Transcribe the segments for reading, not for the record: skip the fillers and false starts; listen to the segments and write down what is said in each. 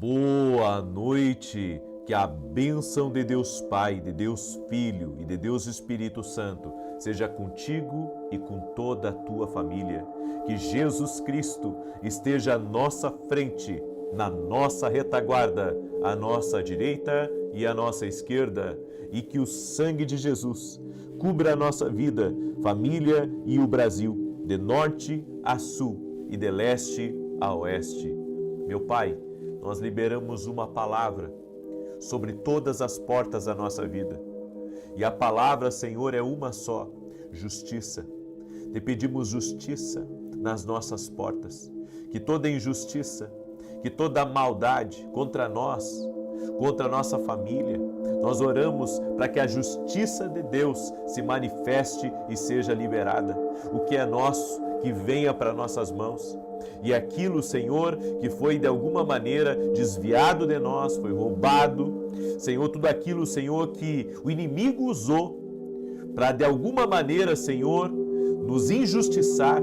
Boa noite, que a bênção de Deus Pai, de Deus Filho e de Deus Espírito Santo seja contigo e com toda a tua família. Que Jesus Cristo esteja à nossa frente, na nossa retaguarda, à nossa direita e à nossa esquerda, e que o sangue de Jesus cubra a nossa vida, família e o Brasil, de norte a sul e de leste a oeste. Meu Pai, nós liberamos uma palavra sobre todas as portas da nossa vida. E a palavra, Senhor, é uma só: justiça. Te pedimos justiça nas nossas portas. Que toda injustiça, que toda maldade contra nós, contra a nossa família, nós oramos para que a justiça de Deus se manifeste e seja liberada. O que é nosso, que venha para nossas mãos. E aquilo, Senhor, que foi de alguma maneira desviado de nós, foi roubado, Senhor, tudo aquilo, Senhor, que o inimigo usou para de alguma maneira, Senhor, nos injustiçar,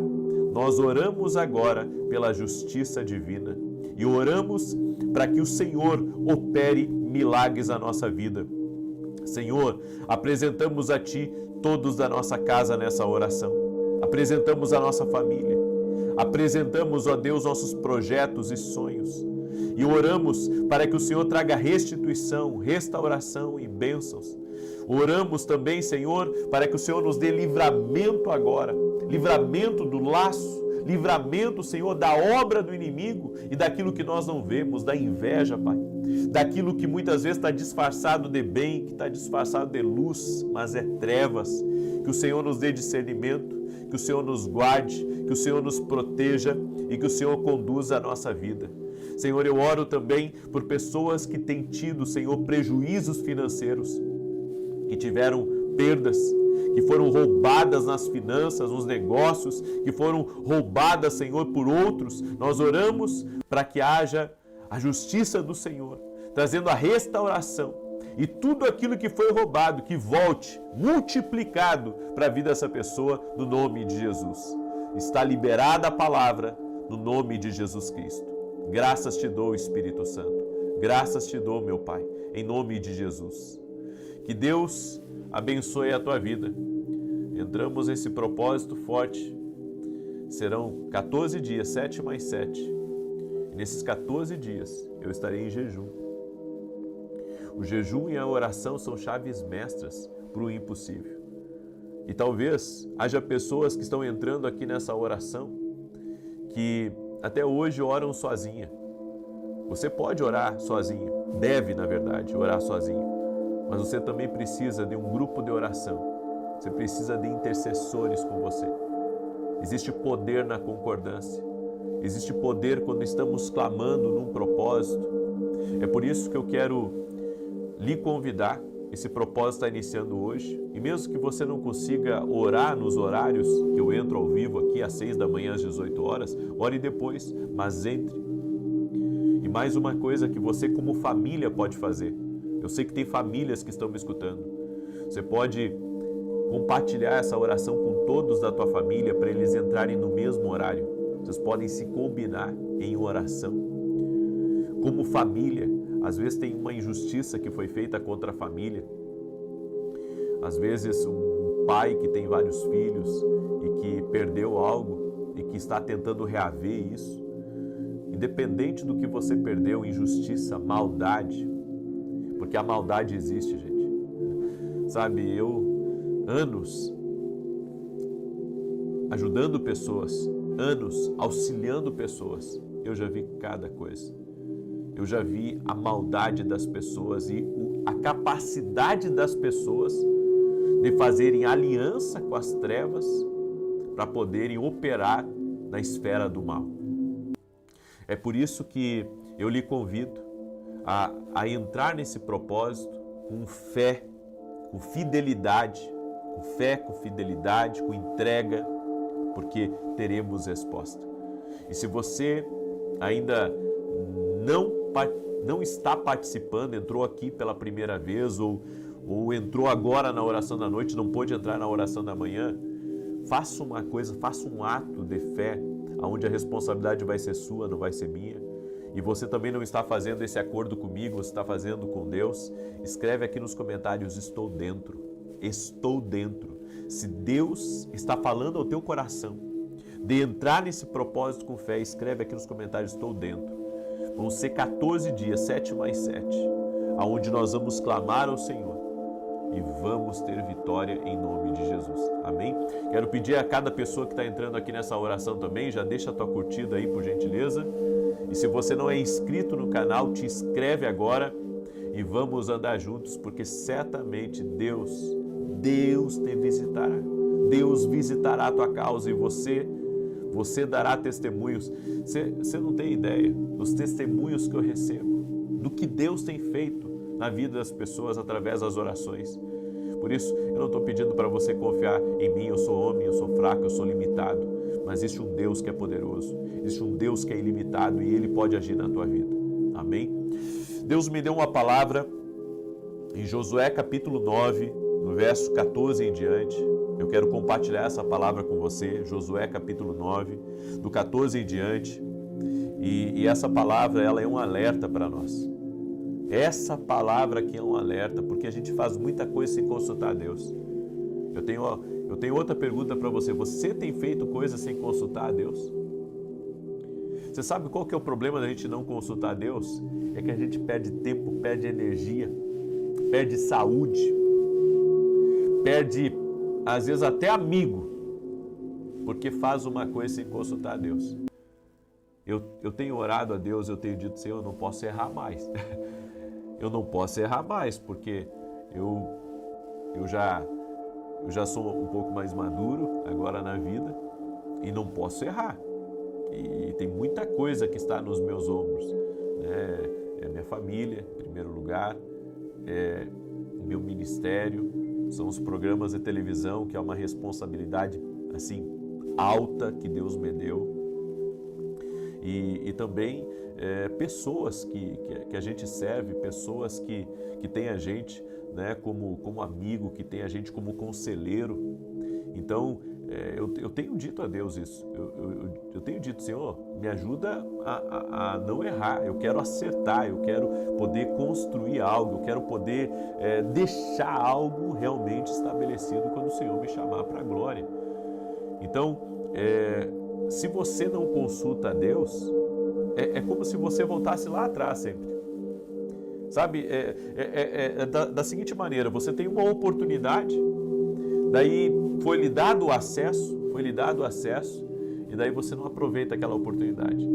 nós oramos agora pela justiça divina e oramos para que o Senhor opere milagres na nossa vida. Senhor, apresentamos a Ti todos da nossa casa nessa oração, apresentamos a nossa família, apresentamos, ó Deus, nossos projetos e sonhos e oramos para que o Senhor traga restituição, restauração e bênçãos. Oramos também, Senhor, para que o Senhor nos dê livramento agora, livramento do laço, livramento, Senhor, da obra do inimigo e daquilo que nós não vemos, da inveja, Pai, daquilo que muitas vezes está disfarçado de bem, que está disfarçado de luz, mas é trevas. Que o Senhor nos dê discernimento, que o Senhor nos guarde, que o Senhor nos proteja e que o Senhor conduza a nossa vida. Senhor, eu oro também por pessoas que têm tido, Senhor, prejuízos financeiros, que tiveram perdas, que foram roubadas nas finanças, nos negócios, que foram roubadas, Senhor, por outros. Nós oramos para que haja a justiça do Senhor, trazendo a restauração e tudo aquilo que foi roubado, que volte multiplicado para a vida dessa pessoa, no nome de Jesus. Está liberada a palavra, no nome de Jesus Cristo. Graças te dou, Espírito Santo. Graças te dou, meu Pai, em nome de Jesus. Que Deus abençoe a tua vida. Entramos nesse propósito forte. Serão 14 dias, 7 mais 7. E nesses 14 dias eu estarei em jejum. O jejum e a oração são chaves mestras para o impossível. E talvez haja pessoas que estão entrando aqui nessa oração que até hoje oram sozinha. Você pode orar sozinho, deve, na verdade, orar sozinho. Mas você também precisa de um grupo de oração. Você precisa de intercessores com você. Existe poder na concordância. Existe poder quando estamos clamando num propósito. É por isso que eu quero lhe convidar. Esse propósito está iniciando hoje. E mesmo que você não consiga orar nos horários que eu entro ao vivo aqui às 6 da manhã, às 18 horas, ore depois, mas entre. E mais uma coisa que você como família pode fazer. Eu sei que tem famílias que estão me escutando. Você pode compartilhar essa oração com todos da tua família para eles entrarem no mesmo horário. Vocês podem se combinar em oração. Como família, às vezes tem uma injustiça que foi feita contra a família. Às vezes um pai que tem vários filhos e que perdeu algo e que está tentando reaver isso. Independente do que você perdeu, injustiça, maldade, porque a maldade existe, gente. Sabe, eu, anos ajudando pessoas, anos auxiliando pessoas, eu já vi cada coisa. Eu já vi a maldade das pessoas e a capacidade das pessoas de fazerem aliança com as trevas para poderem operar na esfera do mal. É por isso que eu lhe convido a entrar nesse propósito com fé, com fidelidade, com entrega, porque teremos resposta. E se você ainda não está participando, entrou aqui pela primeira vez ou entrou agora na oração da noite, não pôde entrar na oração da manhã, faça uma coisa, faça um ato de fé, onde a responsabilidade vai ser sua, não vai ser minha, e você também não está fazendo esse acordo comigo, você está fazendo com Deus, escreve aqui nos comentários: estou dentro, estou dentro. Se Deus está falando ao teu coração de entrar nesse propósito com fé, escreve aqui nos comentários: estou dentro. Vão ser 14 dias, 7 mais 7, aonde nós vamos clamar ao Senhor e vamos ter vitória em nome de Jesus. Amém? Quero pedir a cada pessoa que está entrando aqui nessa oração também, já deixa a tua curtida aí, por gentileza. E se você não é inscrito no canal, te inscreve agora e vamos andar juntos, porque certamente Deus te visitará. Deus visitará a tua causa e você dará testemunhos. Você não tem ideia dos testemunhos que eu recebo, do que Deus tem feito na vida das pessoas através das orações. Por isso, eu não estou pedindo para você confiar em mim, eu sou homem, eu sou fraco, eu sou limitado, mas existe um Deus que é poderoso, existe um Deus que é ilimitado e Ele pode agir na tua vida. Amém? Deus me deu uma palavra em Josué capítulo 9, no verso 14 em diante. Eu quero compartilhar essa palavra com você, Josué capítulo 9, do 14 em diante. E essa palavra, ela é um alerta para nós. Essa palavra aqui é um alerta, porque a gente faz muita coisa sem consultar a Deus. Eu tenho outra pergunta para você. Você tem feito coisas sem consultar a Deus? Você sabe qual que é o problema da gente não consultar a Deus? É que a gente perde tempo, perde energia, perde saúde, perde, às vezes, até amigo, porque faz uma coisa sem consultar a Deus. Eu tenho orado a Deus, eu tenho dito: Senhor, eu não posso errar mais. Eu não posso errar mais, porque eu já sou um pouco mais maduro agora na vida e não posso errar. E tem muita coisa que está nos meus ombros, né? É minha família, em primeiro lugar, é meu ministério, são os programas de televisão, que é uma responsabilidade assim alta que Deus me deu. E também pessoas que a gente serve, pessoas que tem a gente, né, como amigo, que tem a gente como conselheiro. Então, eu tenho dito a Deus isso. Eu tenho dito: Senhor, me ajuda a não errar. Eu quero acertar, eu quero poder construir algo, eu quero poder deixar algo realmente estabelecido quando o Senhor me chamar para a glória. Então, se você não consulta a Deus, é como se você voltasse lá atrás sempre. Sabe, da seguinte maneira: você tem uma oportunidade, daí foi lhe dado o acesso, e daí você não aproveita aquela oportunidade.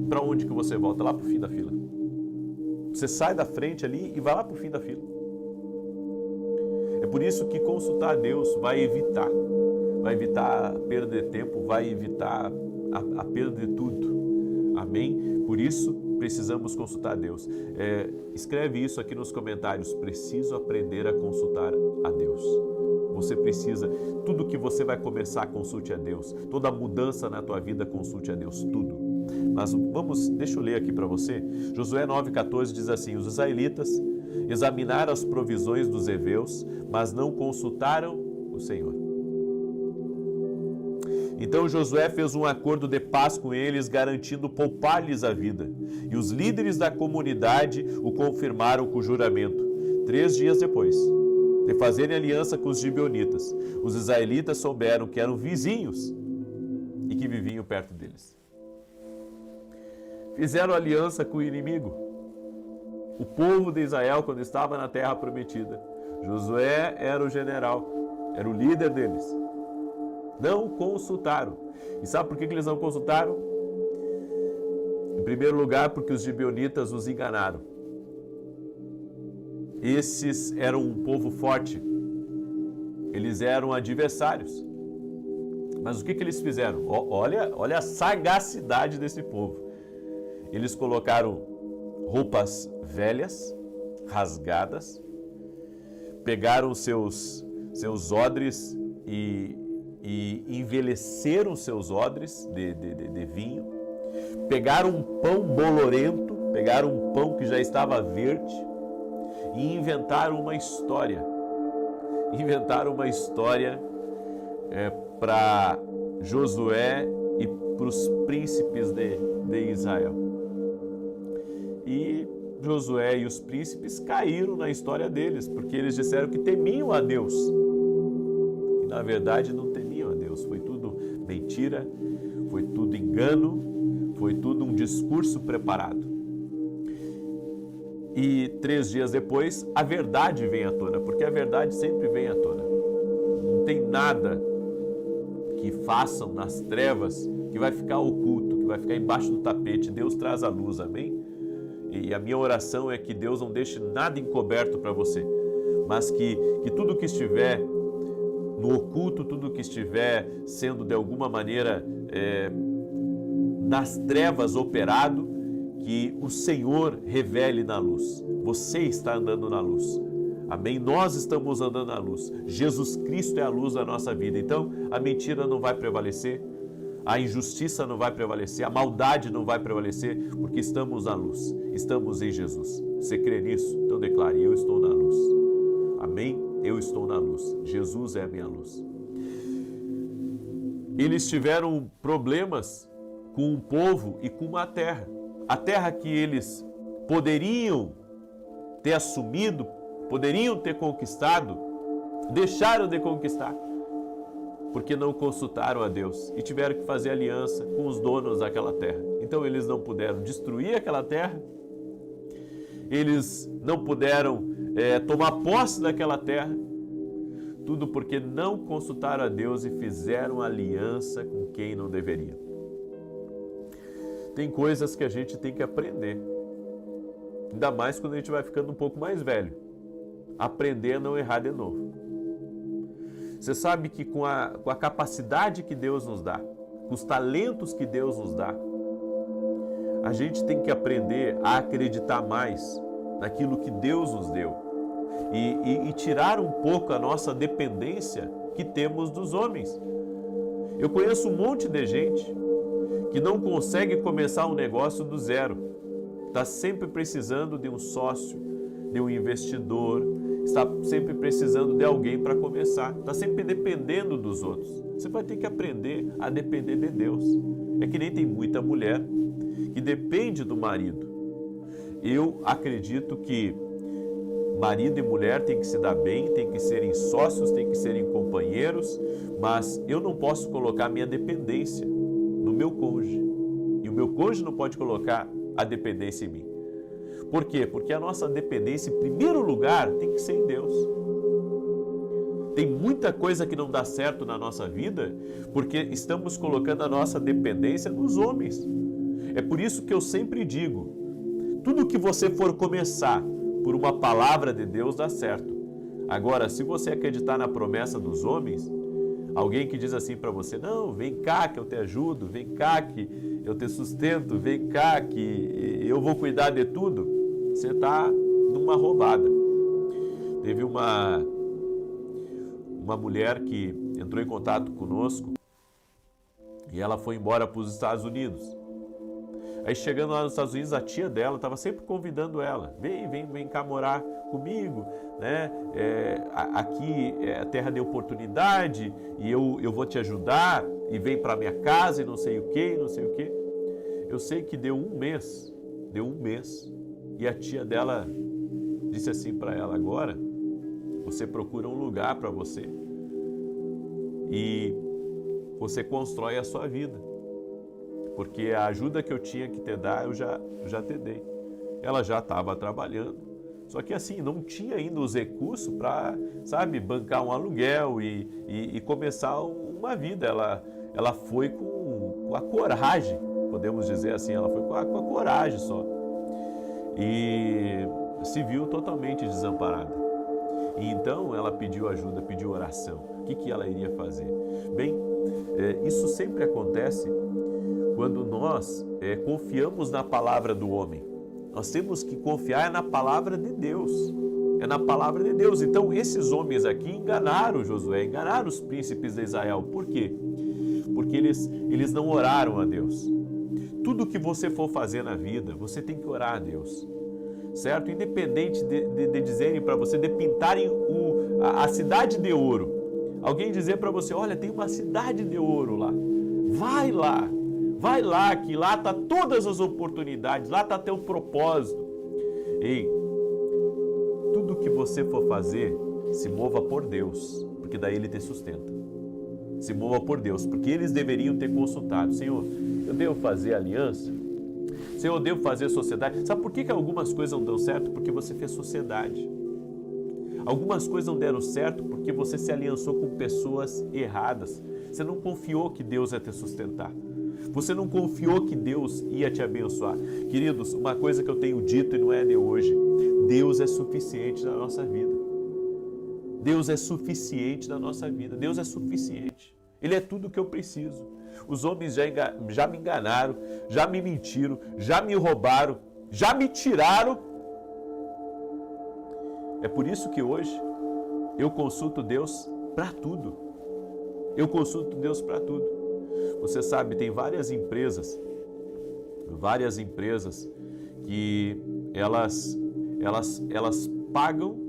Para onde que você volta? Lá para o fim da fila. Você sai da frente ali e vai lá para o fim da fila. É por isso que consultar a Deus vai evitar a perda de tempo, vai evitar a perda de tudo. Amém? Por isso, precisamos consultar a Deus. Escreve isso aqui nos comentários: preciso aprender a consultar a Deus. Você precisa, tudo que você vai começar, consulte a Deus. Toda mudança na tua vida, consulte a Deus, tudo. Mas deixa eu ler aqui para você. Josué 9,14 diz assim: os israelitas examinaram as provisões dos heveus, mas não consultaram o Senhor. Então Josué fez um acordo de paz com eles, garantindo poupar-lhes a vida. E os líderes da comunidade o confirmaram com o juramento. 3 dias depois de fazerem aliança com os gibeonitas, os israelitas souberam que eram vizinhos e que viviam perto deles. Fizeram aliança com o inimigo. O povo de Israel, quando estava na terra prometida, Josué era o general, era o líder deles. Não consultaram. E sabe por que eles não consultaram? Em primeiro lugar, porque os gibeonitas os enganaram. Esses eram um povo forte. Eles eram adversários. Mas o que eles fizeram? Olha a sagacidade desse povo. Eles colocaram roupas velhas, rasgadas, pegaram seus odres e envelheceram seus odres de vinho, pegaram um pão bolorento, pegaram um pão que já estava verde e inventaram uma história. Para Josué e para os príncipes de Israel. Josué e os príncipes caíram na história deles, porque eles disseram que temiam a Deus. E na verdade não temiam a Deus, foi tudo mentira, foi tudo engano, foi tudo um discurso preparado. E 3 dias depois, a verdade vem à tona, porque a verdade sempre vem à tona. Não tem nada que façam nas trevas que vai ficar oculto, que vai ficar embaixo do tapete. Deus traz a luz, amém? E a minha oração é que Deus não deixe nada encoberto para você, mas que tudo que estiver no oculto, tudo que estiver sendo de alguma maneira nas trevas operado, que o Senhor revele na luz. Você está andando na luz. Amém? Nós estamos andando na luz. Jesus Cristo é a luz da nossa vida. Então, a mentira não vai prevalecer, a injustiça não vai prevalecer, a maldade não vai prevalecer, porque estamos na luz, estamos em Jesus. Você crê nisso? Então declare: eu estou na luz. Amém? Eu estou na luz. Jesus é a minha luz. Eles tiveram problemas com o povo e com a terra. A terra que eles poderiam ter assumido, poderiam ter conquistado, deixaram de conquistar, porque não consultaram a Deus e tiveram que fazer aliança com os donos daquela terra. Então eles não puderam destruir aquela terra, eles não puderam tomar posse daquela terra, tudo porque não consultaram a Deus e fizeram aliança com quem não deveria. Tem coisas que a gente tem que aprender, ainda mais quando a gente vai ficando um pouco mais velho. Aprender a não errar de novo. Você sabe que com a capacidade que Deus nos dá, com os talentos que Deus nos dá, a gente tem que aprender a acreditar mais naquilo que Deus nos deu e tirar um pouco a nossa dependência que temos dos homens. Eu conheço um monte de gente que não consegue começar um negócio do zero. Está sempre precisando de um sócio, de um investidor, está sempre precisando de alguém para começar, está sempre dependendo dos outros. Você vai ter que aprender a depender de Deus. É que nem tem muita mulher que depende do marido. Eu acredito que marido e mulher têm que se dar bem, têm que serem sócios, têm que serem companheiros, mas eu não posso colocar minha dependência no meu cônjuge. E o meu cônjuge não pode colocar a dependência em mim. Por quê? Porque a nossa dependência, em primeiro lugar, tem que ser em Deus. Tem muita coisa que não dá certo na nossa vida porque estamos colocando a nossa dependência nos homens. É por isso que eu sempre digo, tudo que você for começar por uma palavra de Deus dá certo. Agora, se você acreditar na promessa dos homens, alguém que diz assim para você: não, vem cá que eu te ajudo, vem cá que eu te sustento, vem cá que eu vou cuidar de tudo, você está numa roubada. Teve uma mulher que entrou em contato conosco e ela foi embora para os Estados Unidos. Aí chegando lá nos Estados Unidos, a tia dela estava sempre convidando ela: vem cá morar comigo, né? Aqui é a terra de oportunidade e eu vou te ajudar, e vem para minha casa e não sei o que, não sei o que. Eu sei que deu um mês, e a tia dela disse assim para ela: agora você procura um lugar para você e você constrói a sua vida, porque a ajuda que eu tinha que te dar eu já te dei. Ela já estava trabalhando, só que assim, não tinha ainda os recursos para, bancar um aluguel e começar uma vida. Ela foi com a coragem, podemos dizer assim, ela foi com a coragem só. E se viu totalmente desamparada. E então ela pediu ajuda, pediu oração. O que ela iria fazer? Bem, isso sempre acontece quando nós confiamos na palavra do homem. Nós temos que confiar na palavra de Deus. É na palavra de Deus. Então, esses homens aqui enganaram Josué, enganaram os príncipes de Israel. Por quê? Porque eles não oraram a Deus. Tudo que você for fazer na vida, você tem que orar a Deus. Certo? Independente de dizerem para você, de pintarem a cidade de ouro. Alguém dizer para você: olha, tem uma cidade de ouro lá. Vai lá, que lá está todas as oportunidades, lá está teu propósito. Ei, tudo que você for fazer, se mova por Deus, porque daí Ele te sustenta. Se mova por Deus, porque eles deveriam ter consultado. Senhor, eu devo fazer aliança? Senhor, eu devo fazer sociedade? Sabe por que algumas coisas não dão certo? Porque você fez sociedade. Algumas coisas não deram certo porque você se aliançou com pessoas erradas. Você não confiou que Deus ia te sustentar. Você não confiou que Deus ia te abençoar. Queridos, uma coisa que eu tenho dito e não é de hoje: Deus é suficiente na nossa vida. Deus é suficiente na nossa vida. Deus é suficiente. Ele é tudo o que eu preciso. Os homens já me enganaram, já me mentiram, já me roubaram, já me tiraram. É por isso que hoje eu consulto Deus para tudo. Eu consulto Deus para tudo. Você sabe, tem várias empresas que elas pagam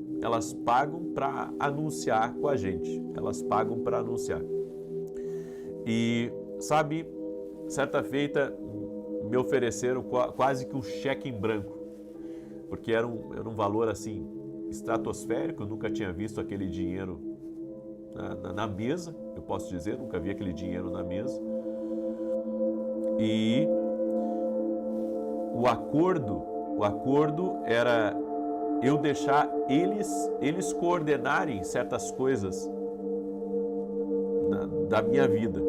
para anunciar com a gente. Elas pagam para anunciar. E sabe, certa feita me ofereceram quase que um cheque em branco, porque era um valor assim estratosférico. Eu nunca tinha visto aquele dinheiro na mesa, eu posso dizer, nunca vi aquele dinheiro na mesa. E o acordo era eu deixar eles coordenarem certas coisas da minha vida.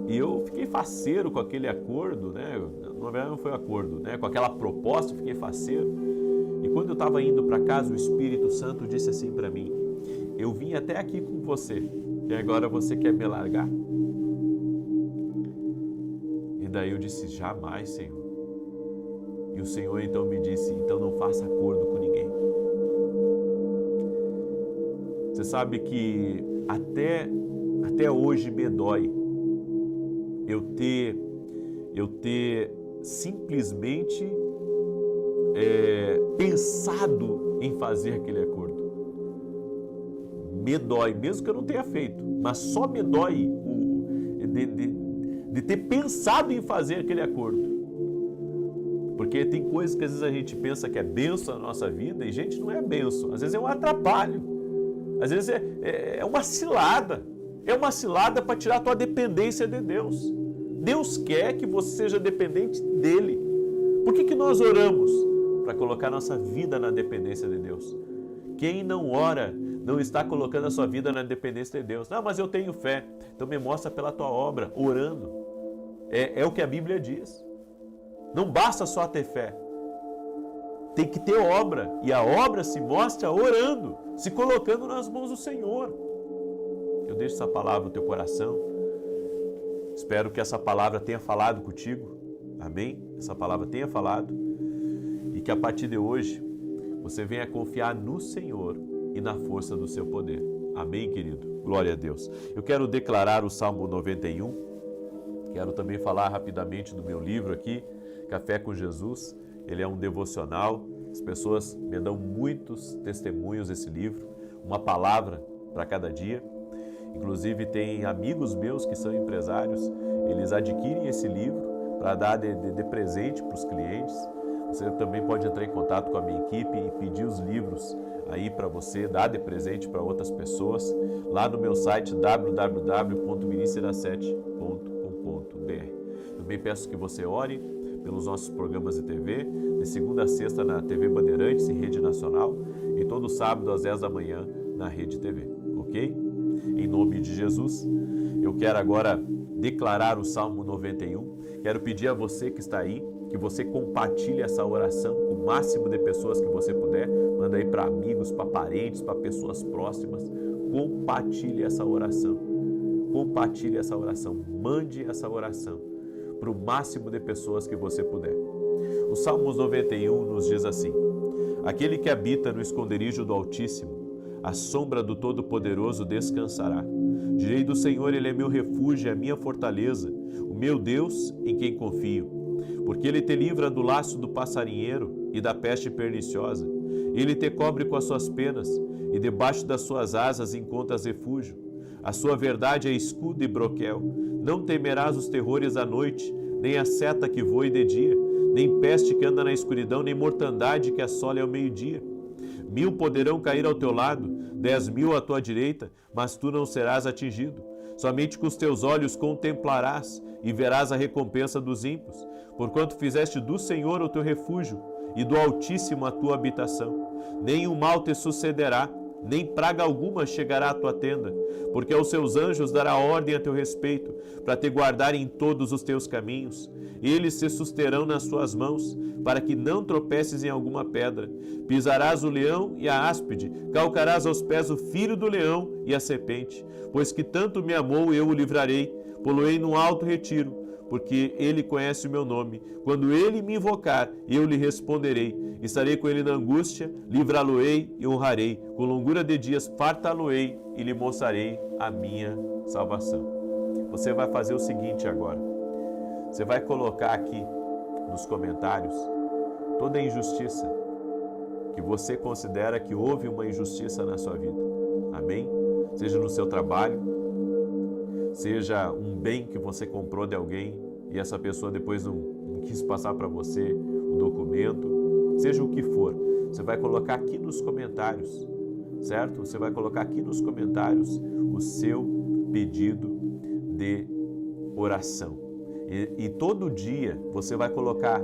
E eu fiquei faceiro com aquele acordo, né? Na verdade não foi acordo, né? Com aquela proposta eu fiquei faceiro. E quando eu estava indo para casa, o Espírito Santo disse assim para mim: eu vim até aqui com você e agora você quer me largar? E daí eu disse: jamais, Senhor. E o Senhor então me disse: então não faça acordo com ninguém. Você sabe que até hoje me dói eu ter simplesmente pensado em fazer aquele acordo. Me dói, mesmo que eu não tenha feito, mas só me dói de ter pensado em fazer aquele acordo. Porque tem coisas que às vezes a gente pensa que é bênção na nossa vida e, gente, não é bênção. Às vezes é um atrapalho. Às vezes é uma cilada. É uma cilada para tirar a tua dependência de Deus. Deus quer que você seja dependente dEle. Por que nós oramos? Para colocar nossa vida na dependência de Deus. Quem não ora não está colocando a sua vida na dependência de Deus. Não, mas eu tenho fé. Então me mostra pela tua obra, orando. É o que a Bíblia diz. Não basta só ter fé. Tem que ter obra. E a obra se mostra orando, se colocando nas mãos do Senhor. Eu deixo essa palavra no teu coração. Espero que essa palavra tenha falado contigo. Amém? Essa palavra tenha falado. E que a partir de hoje você venha confiar no Senhor e na força do seu poder. Amém, querido? Glória a Deus. Eu quero declarar o Salmo 91. Quero também falar rapidamente do meu livro aqui, Café com Jesus. Ele é um devocional. As pessoas me dão muitos testemunhos desse livro. Uma palavra para cada dia. Inclusive tem amigos meus que são empresários. Eles adquirem esse livro para dar de presente para os clientes. Você também pode entrar em contato com a minha equipe e pedir os livros aí para você, dar de presente para outras pessoas, lá no meu site www.ministra7.com.br. Também peço que você ore pelos nossos programas de TV, de segunda a sexta na TV Bandeirantes, em rede nacional, e todo sábado às 10 da manhã na Rede TV, ok? Em nome de Jesus, eu quero agora declarar o Salmo 91. Quero pedir a você que está aí, que você compartilhe essa oração com o máximo de pessoas que você puder. Manda aí para amigos, para parentes, para pessoas próximas. Compartilhe essa oração. Compartilhe essa oração. Mande essa oração para o máximo de pessoas que você puder. O Salmos 91 nos diz assim: aquele que habita no esconderijo do Altíssimo, à sombra do Todo-Poderoso descansará. Direi do Senhor, Ele é meu refúgio, é a minha fortaleza, o meu Deus em quem confio. Porque Ele te livra do laço do passarinheiro e da peste perniciosa. Ele te cobre com as suas penas, e debaixo das suas asas encontras refúgio. A sua verdade é escudo e broquel. Não temerás os terrores da noite, nem a seta que voe de dia, nem peste que anda na escuridão, nem mortandade que assola ao meio-dia. 1000 poderão cair ao teu lado, 10.000 à tua direita, mas tu não serás atingido. Somente com os teus olhos contemplarás e verás a recompensa dos ímpios, porquanto fizeste do Senhor o teu refúgio e do Altíssimo a tua habitação. Nenhum mal te sucederá, nem praga alguma chegará à tua tenda, porque aos seus anjos dará ordem a teu respeito, para te guardarem em todos os teus caminhos. Eles se susterão nas suas mãos, para que não tropeces em alguma pedra. Pisarás o leão e a áspide, calcarás aos pés o filho do leão e a serpente. Pois que tanto me amou, eu o livrarei, pô-lo-ei num alto retiro, porque ele conhece o meu nome. Quando ele me invocar, eu lhe responderei. Estarei com ele na angústia, livrá-lo-ei e honrarei. Com longura de dias fartá-lo-ei e lhe mostrarei a minha salvação. Você vai fazer o seguinte agora. Você vai colocar aqui nos comentários toda a injustiça que você considera que houve uma injustiça na sua vida. Amém? Seja no seu trabalho, seja um bem que você comprou de alguém e essa pessoa depois não quis passar para você o documento, seja o que for, você vai colocar aqui nos comentários, certo? Você vai colocar aqui nos comentários o seu pedido de oração. E todo dia você vai colocar,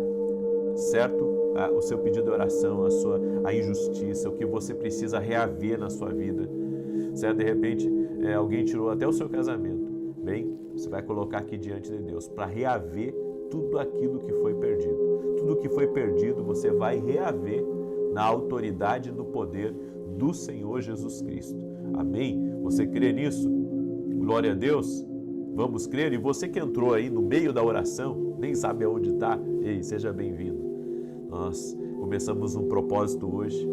certo? O seu pedido de oração, a injustiça, o que você precisa reaver na sua vida, certo? De repente, alguém tirou até o seu casamento. Bem, você vai colocar aqui diante de Deus para reaver tudo aquilo que foi perdido. Tudo que foi perdido você vai reaver na autoridade e no poder do Senhor Jesus Cristo. Amém? Você crê nisso? Glória a Deus. Vamos crer? E você que entrou aí no meio da oração, nem sabe aonde está, ei, seja bem-vindo. Nós começamos um propósito hoje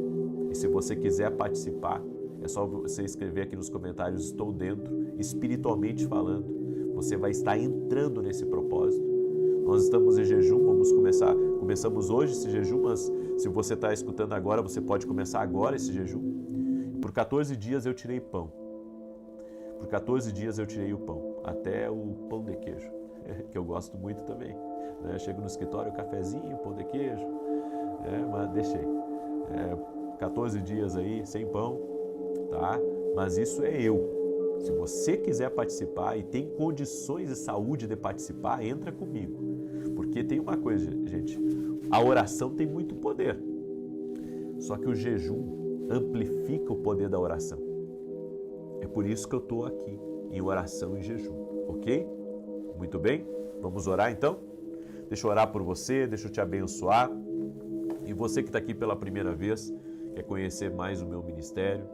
e se você quiser participar, é só você escrever aqui nos comentários, estou dentro, espiritualmente falando. Você vai estar entrando nesse propósito. Nós estamos em jejum, começamos hoje esse jejum, mas se você está escutando agora, você pode começar agora esse jejum. Por 14 dias eu tirei pão. Por 14 dias eu tirei o pão, até o pão de queijo, que eu gosto muito também. Chego no escritório, cafezinho, pão de queijo, mas deixei. 14 dias aí sem pão, tá? Mas isso é eu. Se você quiser participar e tem condições de saúde de participar, entra comigo. Porque tem uma coisa, gente, a oração tem muito poder. Só que o jejum amplifica o poder da oração. É por isso que eu estou aqui, em oração e jejum, ok? Muito bem? Vamos orar então? Deixa eu orar por você, deixa eu te abençoar. E você que está aqui pela primeira vez, quer conhecer mais o meu ministério,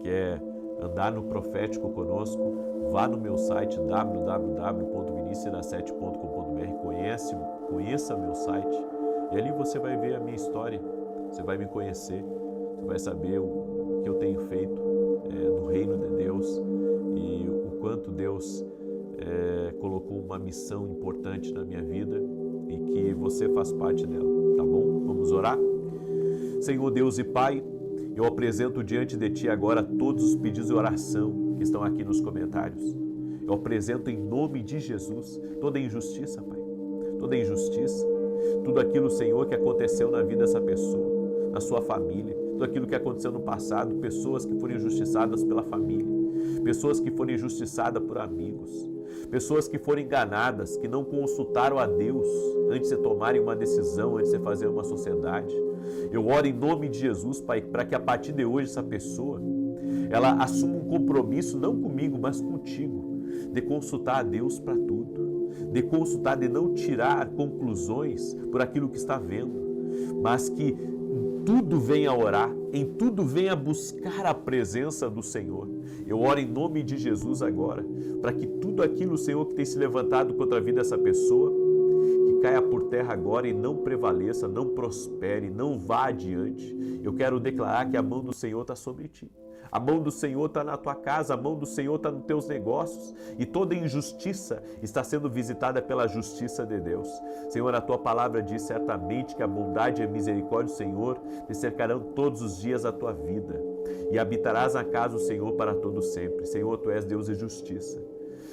quer andar no profético conosco, vá no meu site www.vinicius7.com.br, conheça meu site e ali você vai ver a minha história, você vai me conhecer, você vai saber o que eu tenho feito no reino de Deus e o quanto Deus colocou uma missão importante na minha vida e que você faz parte dela, tá bom? Vamos orar? Senhor Deus e Pai, eu apresento diante de Ti agora todos os pedidos de oração que estão aqui nos comentários. Eu apresento em nome de Jesus toda injustiça, Pai. Toda injustiça, tudo aquilo, Senhor, que aconteceu na vida dessa pessoa, na sua família, tudo aquilo que aconteceu no passado, pessoas que foram injustiçadas pela família, pessoas que foram injustiçadas por amigos, pessoas que foram enganadas, que não consultaram a Deus antes de tomarem uma decisão, antes de fazer uma sociedade. Eu oro em nome de Jesus, Pai, para que a partir de hoje essa pessoa, ela assuma um compromisso, não comigo, mas contigo, de consultar a Deus para tudo, de consultar, de não tirar conclusões por aquilo que está vendo, mas que em tudo venha orar, em tudo venha buscar a presença do Senhor. Eu oro em nome de Jesus agora, para que tudo aquilo, Senhor, que tem se levantado contra a vida dessa pessoa, caia por terra agora e não prevaleça, não prospere, não vá adiante. Eu quero declarar que a mão do Senhor está sobre ti. A mão do Senhor está na tua casa, a mão do Senhor está nos teus negócios e toda injustiça está sendo visitada pela justiça de Deus. Senhor, a tua palavra diz certamente que a bondade e a misericórdia do Senhor te cercarão todos os dias da tua vida e habitarás na casa do Senhor para todo sempre. Senhor, tu és Deus de justiça.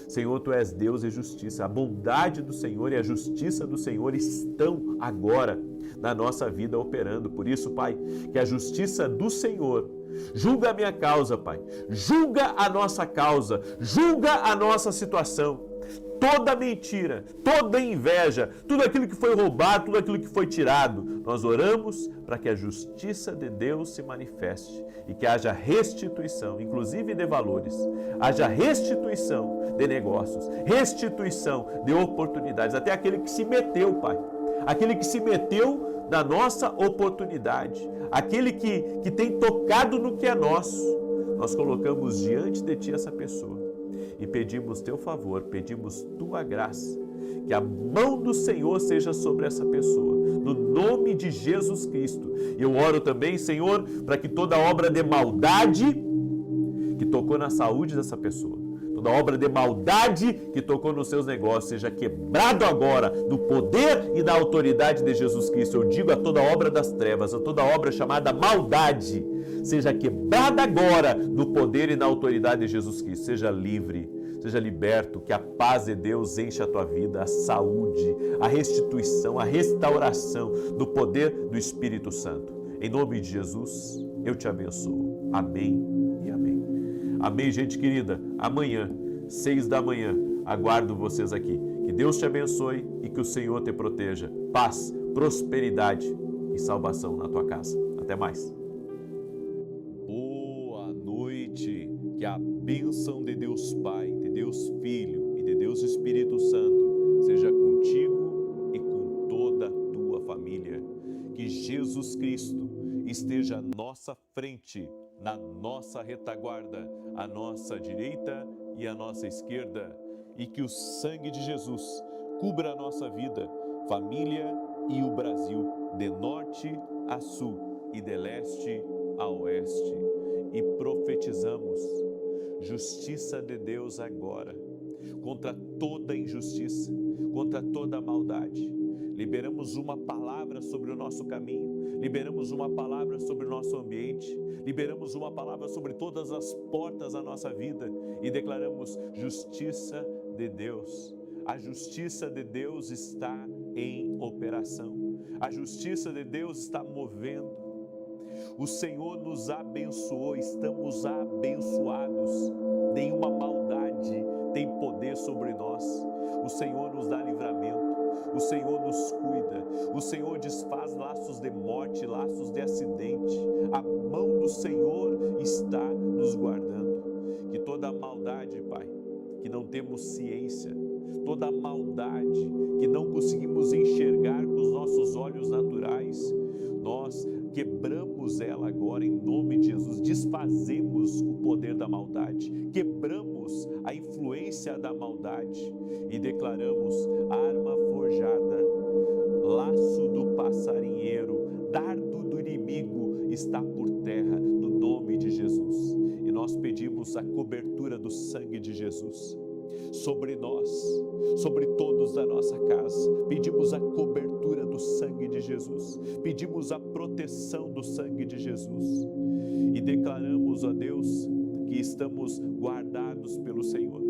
Senhor, Tu és Deus e justiça. A bondade do Senhor e a justiça do Senhor estão agora na nossa vida operando. Por isso, Pai, que a justiça do Senhor julga a minha causa, Pai. Julga a nossa causa, julga a nossa situação. Toda mentira, toda inveja, tudo aquilo que foi roubado, tudo aquilo que foi tirado, nós oramos para que a justiça de Deus se manifeste e que haja restituição, inclusive de valores, haja restituição de negócios, restituição de oportunidades, até aquele que se meteu, Pai, aquele que se meteu na nossa oportunidade, aquele que tem tocado no que é nosso, nós colocamos diante de Ti essa pessoa. E pedimos Teu favor, pedimos Tua graça, que a mão do Senhor seja sobre essa pessoa, no nome de Jesus Cristo. E eu oro também, Senhor, para que toda obra de maldade que tocou na saúde dessa pessoa, toda obra de maldade que tocou nos seus negócios, seja quebrado agora no poder e na autoridade de Jesus Cristo. Eu digo a toda obra das trevas, a toda obra chamada maldade, seja quebrada agora no poder e na autoridade de Jesus Cristo. Seja livre, seja liberto, que a paz de Deus enche a tua vida, a saúde, a restituição, a restauração do poder do Espírito Santo. Em nome de Jesus, eu te abençoo. Amém e amém. Amém, gente querida. Amanhã, 6 da manhã, aguardo vocês aqui. Que Deus te abençoe e que o Senhor te proteja. Paz, prosperidade e salvação na tua casa. Até mais. Boa noite. Que a bênção de Deus Pai, de Deus Filho e de Deus Espírito Santo seja contigo e com toda a tua família. Que Jesus Cristo esteja à nossa frente, na nossa retaguarda, à nossa direita e à nossa esquerda, e que o sangue de Jesus cubra a nossa vida, família e o Brasil, de norte a sul e de leste a oeste. E profetizamos justiça de Deus agora, contra toda injustiça, contra toda maldade. Liberamos uma palavra sobre o nosso caminho, liberamos uma palavra sobre o nosso ambiente, liberamos uma palavra sobre todas as portas da nossa vida e declaramos justiça de Deus. A justiça de Deus está em operação, a justiça de Deus está movendo. O Senhor nos abençoou, estamos abençoados. Nenhuma maldade tem poder sobre nós. O Senhor nos dá livramento, o Senhor nos cuida, o Senhor desfaz laços de morte, laços de acidente. A mão do Senhor está nos guardando. Que toda maldade, Pai, que não temos ciência, toda maldade que não conseguimos enxergar com os nossos olhos naturais, nós quebramos ela agora em nome de Jesus, desfazemos o poder da maldade, quebramos a influência da maldade e declaramos arma forjada, laço do passarinheiro, dardo do inimigo está por terra no nome de Jesus. E nós pedimos a cobertura do sangue de Jesus sobre nós, sobre todos da nossa casa. Pedimos a cobertura do sangue de Jesus, pedimos a proteção do sangue de Jesus e declaramos a Deus que estamos guardados pelo Senhor,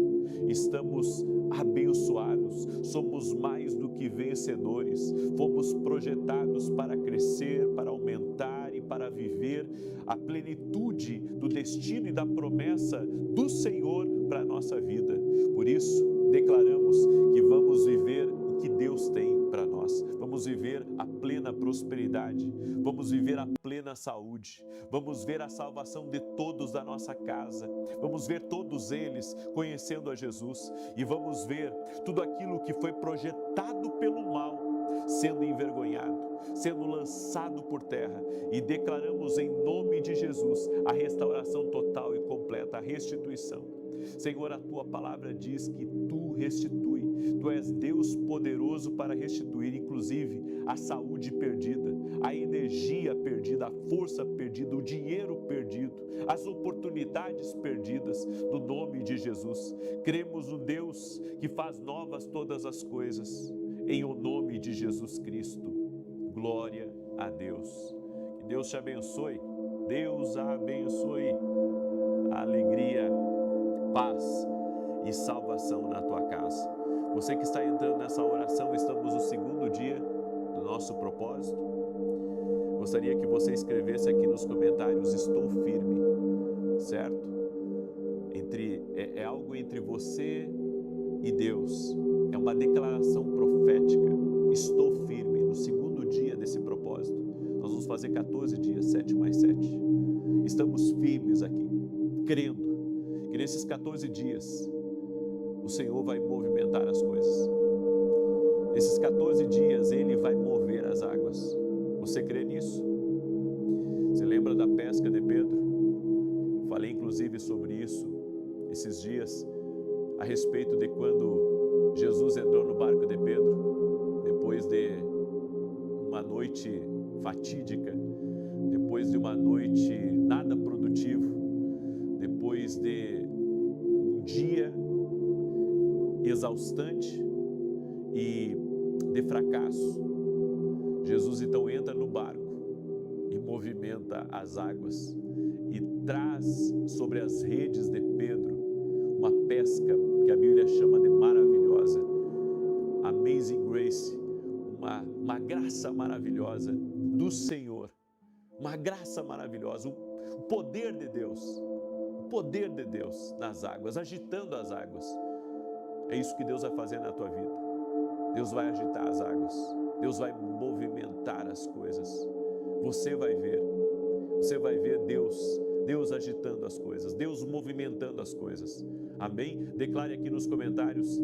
estamos abençoados, somos mais do que vencedores, fomos projetados para crescer, para aumentar e para viver a plenitude do destino e da promessa do Senhor para a nossa vida. Por isso, declaramos que vamos viver o que Deus tem para nós, vamos viver a plena prosperidade, vamos viver a plena saúde, vamos ver a salvação de todos da nossa casa, vamos ver todos eles conhecendo a Jesus e vamos ver tudo aquilo que foi projetado pelo mal sendo envergonhado, sendo lançado por terra, e declaramos em nome de Jesus a restauração total e completa, a restituição. Senhor, a Tua palavra diz que Tu restitui, Tu és Deus poderoso para restituir, inclusive a saúde perdida, a energia perdida, a força perdida, o dinheiro perdido, as oportunidades perdidas, no nome de Jesus. Cremos no Deus que faz novas todas as coisas, em o nome de Jesus Cristo. Glória a Deus. Que Deus te abençoe, Deus a abençoe. Alegria, paz e salvação na tua casa. Você que está entrando nessa oração, estamos no segundo dia do nosso propósito. Gostaria que você escrevesse aqui nos comentários: estou firme, certo? É algo entre você e Deus, é uma declaração profética. Estou firme no segundo dia desse propósito. Nós vamos fazer 14 dias, 7 mais 7. Estamos firmes aqui, crendo que nesses 14 dias o Senhor vai movimentar as coisas. Nesses 14 dias Ele vai mover as águas. Você crê nisso? Você lembra da pesca de Pedro? Falei inclusive sobre isso esses dias, a respeito de quando Jesus entrou no barco de Pedro, depois de uma noite fatídica, depois de uma noite nada produtivo, depois de um dia exaustante e de fracasso. Jesus então entra no barco e movimenta as águas e traz sobre as redes de Pedro uma pesca que a Bíblia chama de maravilhosa, Amazing Grace, uma graça maravilhosa do Senhor, uma graça maravilhosa, o poder de Deus nas águas, agitando as águas. É isso que Deus vai fazer na tua vida. Deus vai agitar as águas, Deus vai movimentar as coisas. Você vai ver Deus agitando as coisas, Deus movimentando as coisas. Amém? Declare aqui nos comentários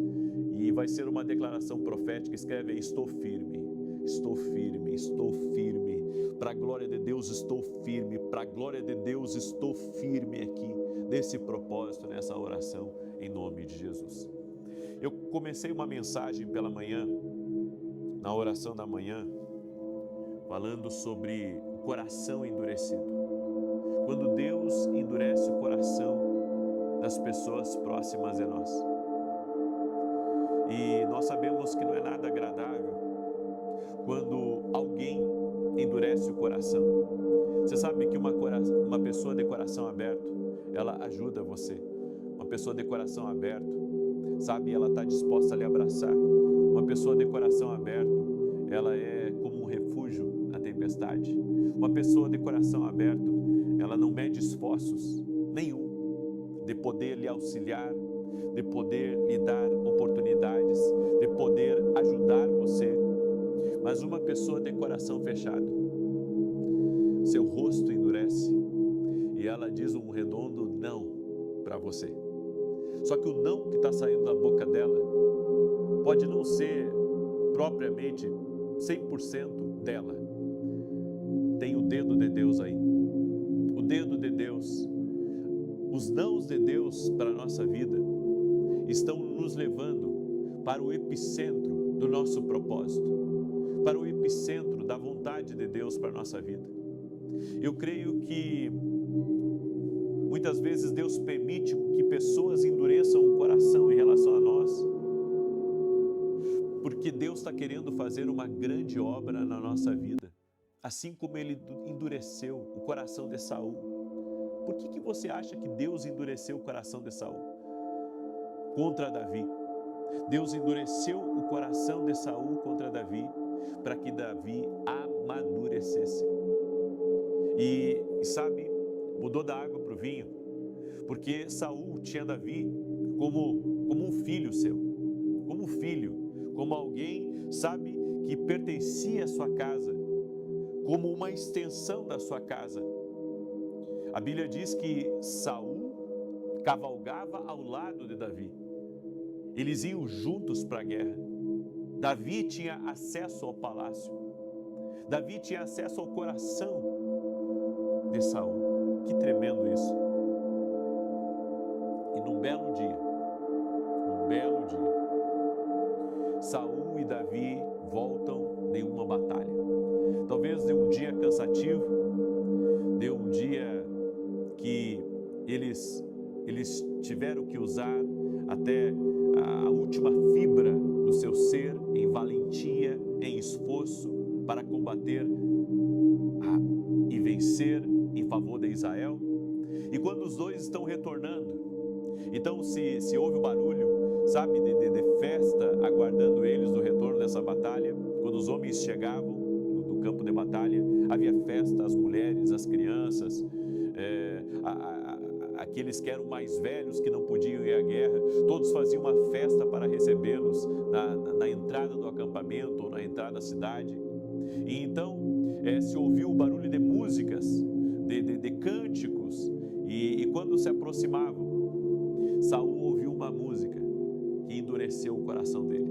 e vai ser uma declaração profética. Escreve aí: estou firme, estou firme, estou firme. Para a glória de Deus estou firme, para a glória de Deus estou firme aqui, nesse propósito, nessa oração, em nome de Jesus. Eu comecei uma mensagem pela manhã, na oração da manhã, falando sobre o coração endurecido. Quando Deus endurece o coração das pessoas próximas de nós. E nós sabemos que não é nada agradável quando alguém endurece o coração. Você sabe que uma pessoa de coração aberto, ela ajuda você. Uma pessoa de coração aberto, sabe, ela está disposta a lhe abraçar. Uma pessoa de coração aberto, ela é como um refúgio na tempestade. Uma pessoa de coração aberto, ela não mede esforços nenhum de poder lhe auxiliar, de poder lhe dar oportunidades, de poder ajudar você. Mas uma pessoa de coração fechado, seu rosto endurece e ela diz um redondo não para você. Só que o não que está saindo da boca dela pode não ser propriamente 100% dela. Tem o dedo de Deus aí. O dedo de Deus. Os nãos de Deus para a nossa vida estão nos levando para o epicentro do nosso propósito, para o epicentro da vontade de Deus para a nossa vida. Eu creio que muitas vezes Deus permite que pessoas endureçam o coração em relação a nós, porque Deus está querendo fazer uma grande obra na nossa vida, assim como Ele endureceu o coração de Saul. Por que você acha que Deus endureceu o coração de Saul contra Davi? Deus endureceu o coração de Saul contra Davi para que Davi amadurecesse. E sabe, mudou da água para o vinho, porque Saul tinha Davi como um filho seu, como um filho, como alguém, sabe, que pertencia à sua casa, como uma extensão da sua casa. A Bíblia diz que Saul cavalgava ao lado de Davi. Eles iam juntos para a guerra. Davi tinha acesso ao palácio. Davi tinha acesso ao coração de Saul. Que tremendo isso. E num belo dia, Saul e Davi voltam de uma batalha. Talvez de um dia cansativo, de um dia que eles tiveram que usar até a última fibra do seu ser em valentia, em esforço para combater e vencer em favor de Israel. E quando os dois estão retornando, Então, se houve o barulho, sabe, de festa, aguardando eles do retorno dessa batalha, quando os homens chegavam do campo de batalha, havia festa, as mulheres, as crianças, aqueles que eram mais velhos, que não podiam ir à guerra, todos faziam uma festa para recebê-los na entrada do acampamento ou na entrada da cidade. E então se ouviu o barulho de músicas, de cânticos, e quando se aproximavam, Saul ouviu uma música que endureceu o coração dele.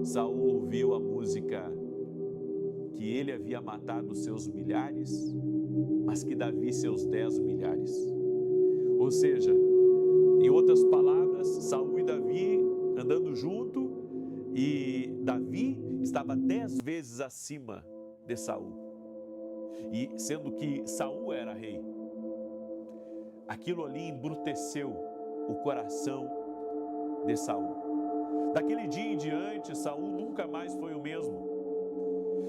Saul ouviu a música que ele havia matado seus milhares, mas que Davi seus 10 milhares. Ou seja, em outras palavras, Saul e Davi andando junto, e Davi estava 10 vezes acima de Saul. E sendo que Saul era rei, aquilo ali embruteceu o coração de Saul. Daquele dia em diante, Saul nunca mais foi o mesmo.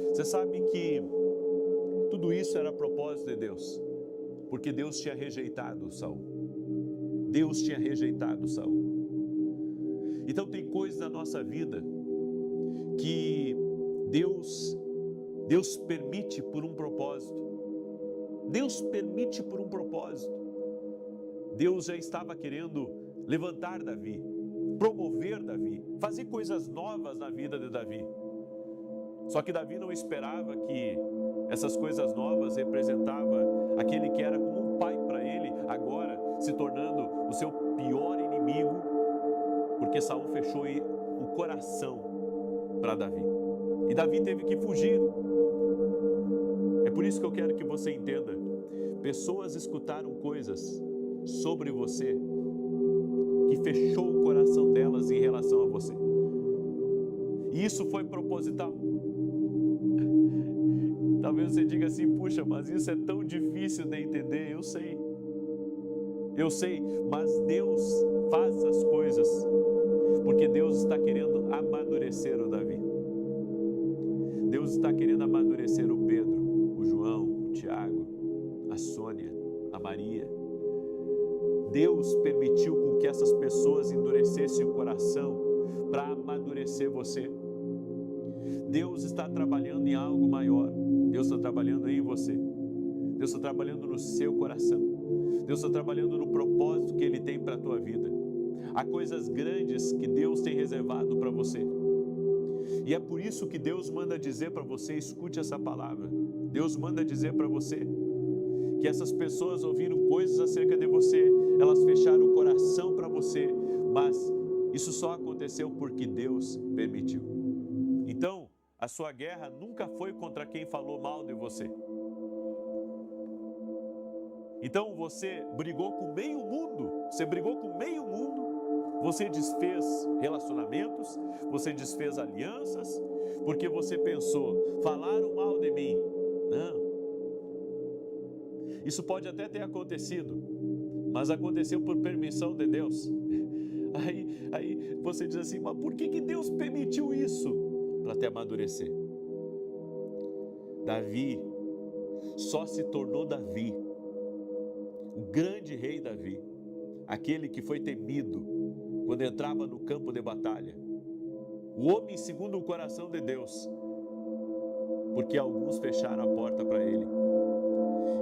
Você sabe que tudo isso era a propósito de Deus, porque Deus tinha rejeitado Saul. Deus tinha rejeitado Saul. Então tem coisas na nossa vida que Deus permite por um propósito. Deus permite por um propósito. Deus já estava querendo levantar Davi, promover Davi, fazer coisas novas na vida de Davi. Só que Davi não esperava que essas coisas novas representavam aquele que era como um pai para ele, agora se tornando o seu pior inimigo, porque Saul fechou o coração para Davi. E Davi teve que fugir. É por isso que eu quero que você entenda. Pessoas escutaram coisas sobre você que fechou o coração delas em relação a você. E isso foi proposital. Talvez você diga assim, puxa, mas isso é tão difícil de entender. Eu sei, mas Deus faz essas coisas porque Deus está querendo amadurecer o Davi. Deus está querendo amadurecer o Pedro, o João, o Tiago, a Sônia, a Maria. Deus permitiu com que essas pessoas endurecessem o coração para amadurecer você. Deus está trabalhando em algo maior. Deus está trabalhando em você. Deus está trabalhando no seu coração. Deus está trabalhando no propósito que Ele tem para a tua vida. Há coisas grandes que Deus tem reservado para você. E é por isso que Deus manda dizer para você, escute essa palavra. Deus manda dizer para você que essas pessoas ouviram coisas acerca de você, elas fecharam o coração para você, mas isso só aconteceu porque Deus permitiu. Então, a sua guerra nunca foi contra quem falou mal de você. Então você brigou com meio mundo, você desfez relacionamentos, você desfez alianças, porque você pensou, falaram mal de mim. Não. Isso pode até ter acontecido, mas aconteceu por permissão de Deus. Aí você diz assim, mas por que Deus permitiu isso? Para te amadurecer. Davi só se tornou Davi, o grande rei Davi, aquele que foi temido quando entrava no campo de batalha, o homem segundo o coração de Deus, porque alguns fecharam a porta para ele.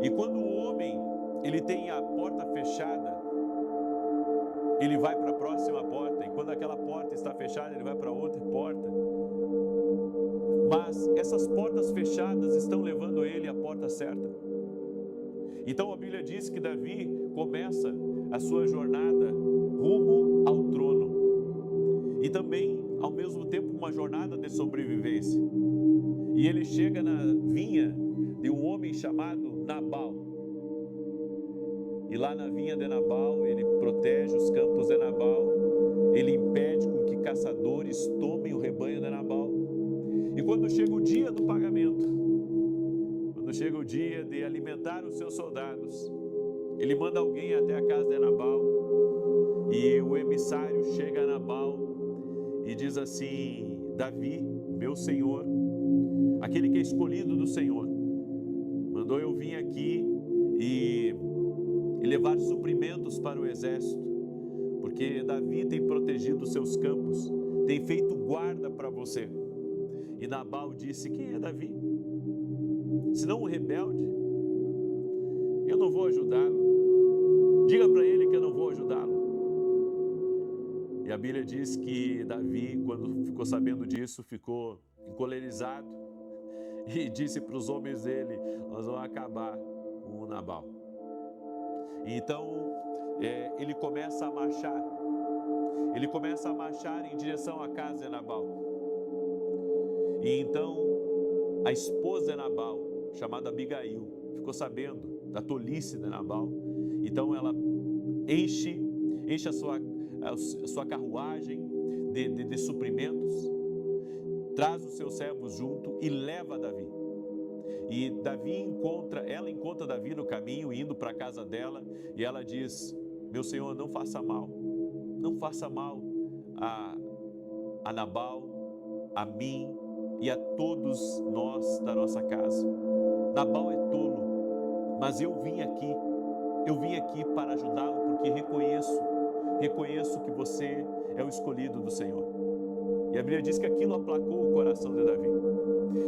E quando o homem ele tem a porta fechada, ele vai para a próxima porta, e quando aquela porta está fechada, ele vai para outra porta. Mas essas portas fechadas estão levando ele à porta certa. Então a Bíblia diz que Davi começa a sua jornada rumo ao trono. E também, ao mesmo tempo, uma jornada de sobrevivência. E ele chega na vinha de um homem chamado Nabal. E lá na vinha de Nabal, ele protege os campos de Nabal. Ele impede com que caçadores tomem o rebanho de Nabal. E quando chega o dia do pagamento, quando chega o dia de alimentar os seus soldados, ele manda alguém até a casa de Nabal, e o emissário chega a Nabal e diz assim, Davi, meu senhor, aquele que é escolhido do Senhor, mandou eu vir aqui e levar suprimentos para o exército. porque Davi tem protegido os seus campos, tem feito guarda para você. E Nabal disse: quem é Davi? Senão um rebelde. Eu não vou ajudá-lo. Diga para ele que eu não vou ajudá-lo. E a Bíblia diz que Davi, quando ficou sabendo disso, ficou encolerizado e disse para os homens dele: nós vamos acabar com o Nabal. E então ele começa a marchar. Ele começa a marchar em direção à casa de Nabal. E então a esposa de Nabal, chamada Abigail, ficou sabendo da tolice de Nabal. Então ela enche a sua carruagem de suprimentos, traz os seus servos junto e leva Davi. E ela encontra Davi no caminho, indo para a casa dela, e ela diz: meu senhor, não faça mal a Nabal, a mim e a todos nós da nossa casa. Nabal é tolo, mas eu vim aqui para ajudá-lo, porque reconheço que você é o escolhido do Senhor. E a Bíblia diz que aquilo aplacou o coração de Davi.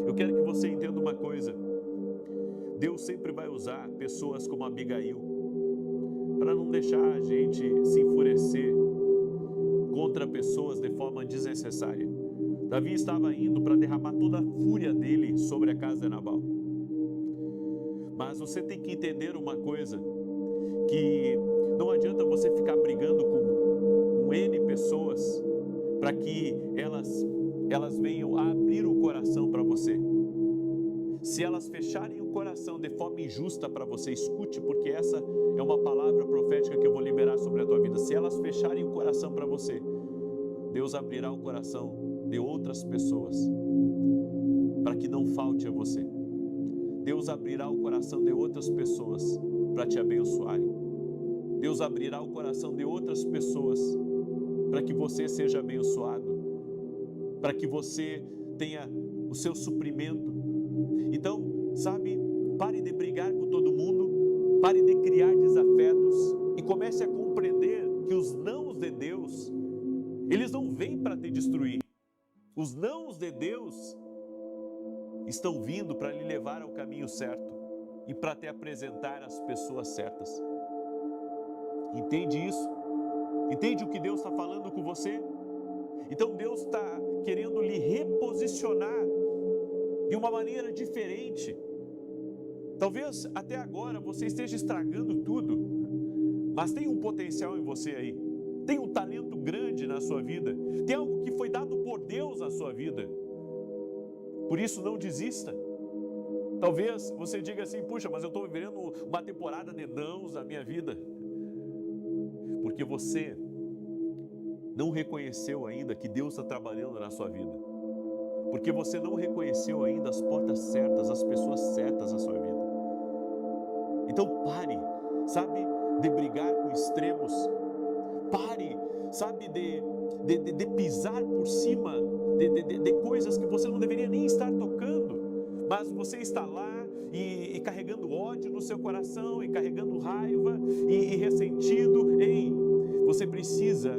Eu quero que você entenda uma coisa: Deus sempre vai usar pessoas como Abigail para não deixar a gente se enfurecer contra pessoas de forma desnecessária. Davi estava indo para derramar toda a fúria dele sobre a casa de Nabal. Mas você tem que entender uma coisa, que não adianta você ficar brigando com N pessoas para que elas venham a abrir o coração para você. Se elas fecharem o coração de forma injusta para você, escute, porque essa é uma palavra profética que eu vou liberar sobre a tua vida. Se elas fecharem o coração para você, Deus abrirá o coração de outras pessoas para que não falte a você. Deus abrirá o coração de outras pessoas para te abençoarem. Deus abrirá o coração de outras pessoas para que você seja abençoado, para que você tenha o seu suprimento. Então, sabe, pare de brigar com todo mundo, pare de criar desafetos e comece a compreender que os nãos de Deus, eles não vêm para te destruir. Os nãos de Deus estão vindo para lhe levar ao caminho certo e para te apresentar as pessoas certas. Entende isso? Entende o que Deus está falando com você? Então Deus está querendo lhe reposicionar de uma maneira diferente. Talvez até agora você esteja estragando tudo, mas tem um potencial em você aí. Tem um talento grande na sua vida. Tem algo que foi dado por Deus na sua vida. Por isso não desista. Talvez você diga assim: puxa, mas eu estou vivendo uma temporada de nãos na minha vida. Porque você não reconheceu ainda que Deus está trabalhando na sua vida. Porque você não reconheceu ainda as portas certas, as pessoas certas na sua vida. Então pare, sabe, de brigar com extremos. Pare, sabe, de pisar por cima de coisas que você não deveria nem estar tocando. Mas você está lá e carregando ódio no seu coração, e carregando raiva e ressentido. Ei, você precisa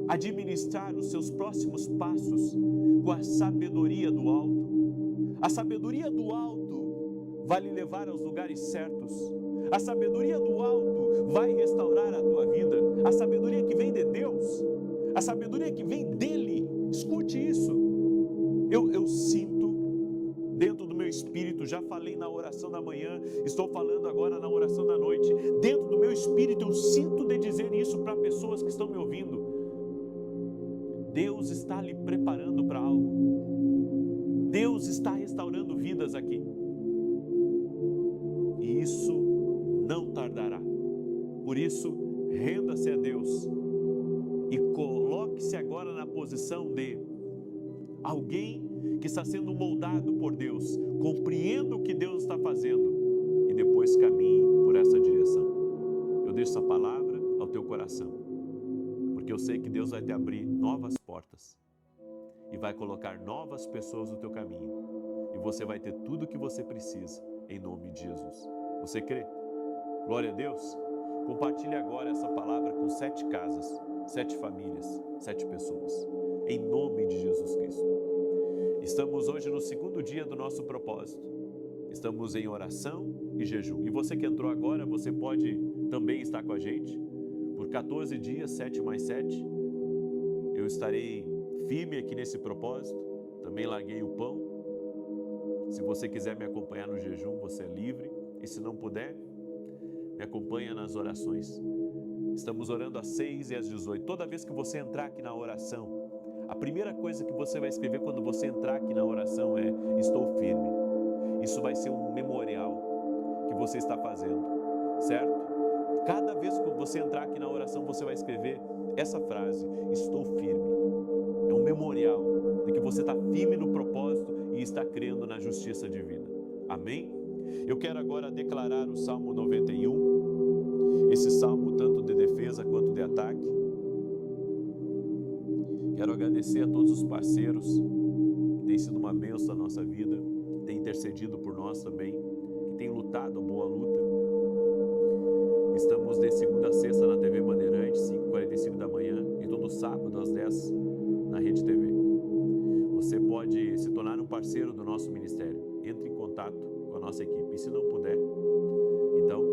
administrar os seus próximos passos com a sabedoria do alto. A sabedoria do alto vai lhe levar aos lugares certos. A sabedoria do alto vai restaurar a tua vida. A sabedoria que vem de Deus, a sabedoria que vem dele. Escute isso. Eu sinto dentro do meu espírito, já falei na oração da manhã, estou falando agora na oração da noite. Dentro do meu espírito eu sinto de dizer isso para pessoas que estão me ouvindo. Deus está lhe preparando para algo. Deus está restaurando vidas aqui. E isso não tardará. Por isso, renda-se a Deus e coloque-se agora na posição de alguém que está sendo moldado por Deus. Compreenda o que Deus está fazendo e depois caminhe por essa direção. Eu deixo essa palavra ao teu coração, porque eu sei que Deus vai te abrir novas portas e vai colocar novas pessoas no teu caminho, e você vai ter tudo o que você precisa, em nome de Jesus. Você crê? Glória a Deus. Compartilhe agora essa palavra com 7 casas. 7 famílias, 7 pessoas, em nome de Jesus Cristo. Estamos hoje no segundo dia do nosso propósito. Estamos em oração e jejum. E você que entrou agora, você pode também estar com a gente. Por 14 dias, 7 mais 7, eu estarei firme aqui nesse propósito. Também larguei o pão. Se você quiser me acompanhar no jejum, você é livre. E se não puder, me acompanha nas orações. Estamos orando às 6 e às 18. Toda vez que você entrar aqui na oração, a primeira coisa que você vai escrever quando você entrar aqui na oração é: estou firme. Isso vai ser um memorial que você está fazendo, certo? Cada vez que você entrar aqui na oração, você vai escrever essa frase: estou firme. É um memorial de que você está firme no propósito e está crendo na justiça divina. Amém? Eu quero agora declarar o Salmo 91, esse salmo tanto de defesa quanto de ataque. Quero agradecer a todos os parceiros que têm sido uma bênção na nossa vida, que têm intercedido por nós também, que têm lutado a boa luta. Estamos de segunda a sexta na TV Bandeirantes, 5h45 da manhã, e todo sábado às 10 na Rede TV. Você pode se tornar um parceiro do nosso ministério. Entre em contato com a nossa equipe. E se não puder, então,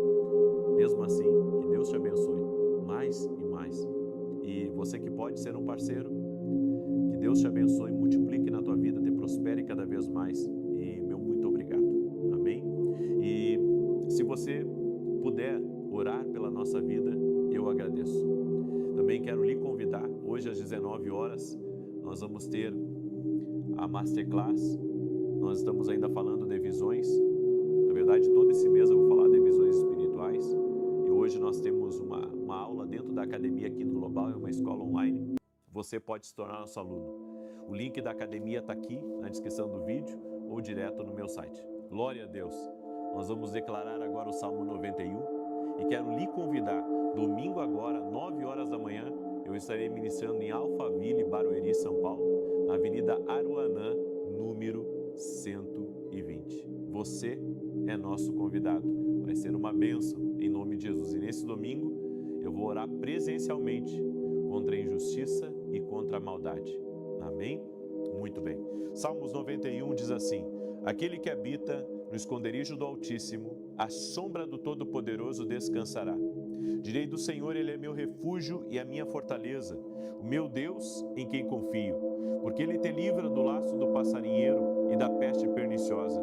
mesmo assim, que Deus te abençoe mais e mais. E você que pode ser um parceiro, que Deus te abençoe, multiplique na tua vida, te prospere cada vez mais. E meu muito obrigado. Amém? E se você puder orar pela nossa vida, eu agradeço. Também quero lhe convidar, hoje às 19 horas, nós vamos ter a Masterclass. Nós estamos ainda falando de visões. Na verdade, todo esse mês eu vou falar de visões espirituais. E hoje nós temos uma aula dentro da academia Quinto Global, é uma escola online. Você pode se tornar nosso aluno. O link da academia está aqui na descrição do vídeo ou direto no meu site. Glória a Deus! Nós vamos declarar agora o Salmo 91 e quero lhe convidar, domingo agora, 9 horas da manhã, eu estarei ministrando em Alphaville, Barueri, São Paulo, na Avenida Aruanã, número 120. Você é nosso convidado. Vai ser uma bênção em nome de Jesus. E nesse domingo eu vou orar presencialmente contra a injustiça e contra a maldade. Amém? Muito bem. Salmos 91 diz assim: aquele que habita no esconderijo do Altíssimo, à sombra do Todo-Poderoso descansará. Direi do Senhor, Ele é meu refúgio e a minha fortaleza, o meu Deus em quem confio, porque Ele te livra do laço do passarinheiro e da peste perniciosa.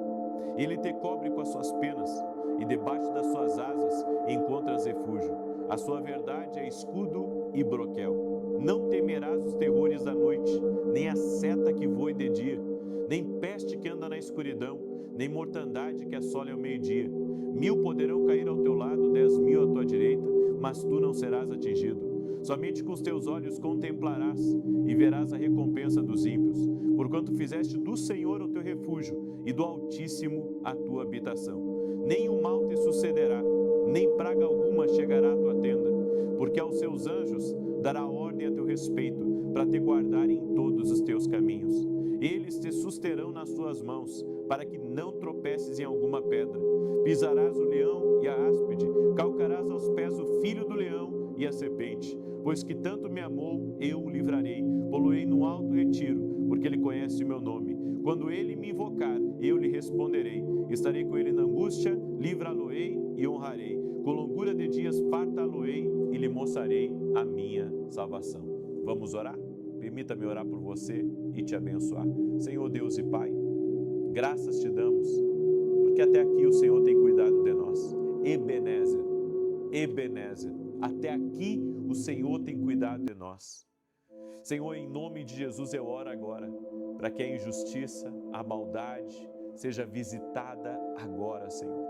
Ele te cobre com as suas penas e debaixo das suas asas encontras refúgio. A sua verdade é escudo e broquel. Não temerás os terrores da noite, nem a seta que voe de dia, nem peste que anda na escuridão, nem mortandade que assole ao meio-dia. 1000 poderão cair ao teu lado, 10.000 à tua direita, mas tu não serás atingido. Somente com os teus olhos contemplarás e verás a recompensa dos ímpios, porquanto fizeste do Senhor o teu refúgio e do Altíssimo a tua habitação. Nenhum mal te sucederá, nem praga alguma chegará à tua tenda, porque aos seus anjos dará ordem a teu respeito, para te guardarem em todos os teus caminhos. Eles te susterão nas suas mãos, para que não tropeces em alguma pedra. Pisarás o leão e a áspide, calcarás aos pés o filho do leão e a serpente. Pois que tanto me amou, eu o livrarei, poloei num alto retiro, porque ele conhece o meu nome. Quando ele me invocar, eu lhe responderei. Estarei com ele na angústia, livrá-lo-ei e honrarei. Com longura de dias fartá-lo-ei e lhe mostrarei a minha salvação. Vamos orar? Permita-me orar por você e te abençoar. Senhor Deus e Pai, graças te damos, porque até aqui o Senhor tem cuidado de nós. Ebenezer, Ebenezer, até aqui o Senhor tem cuidado de nós. Senhor, em nome de Jesus eu oro agora, para que a injustiça, a maldade seja visitada agora, Senhor.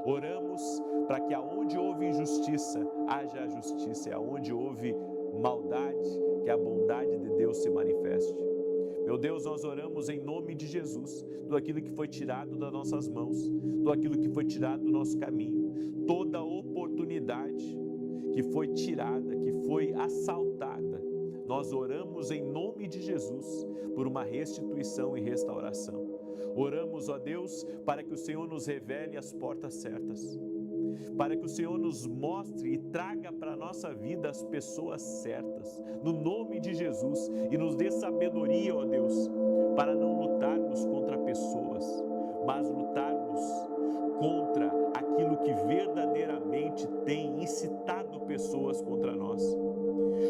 Oramos para que aonde houve injustiça, haja a justiça, e aonde houve maldade, que a bondade de Deus se manifeste. Meu Deus, nós oramos em nome de Jesus, tudo aquilo que foi tirado das nossas mãos, tudo aquilo que foi tirado do nosso caminho, toda oportunidade que foi tirada, que foi assaltada, nós oramos em nome de Jesus por uma restituição e restauração. Oramos, ó Deus, para que o Senhor nos revele as portas certas. para que o Senhor nos mostre e traga para a nossa vida as pessoas certas, no nome de Jesus, e nos dê sabedoria, ó Deus, para não lutarmos contra pessoas, mas lutarmos contra aquilo que verdadeiramente tem incitado pessoas contra nós.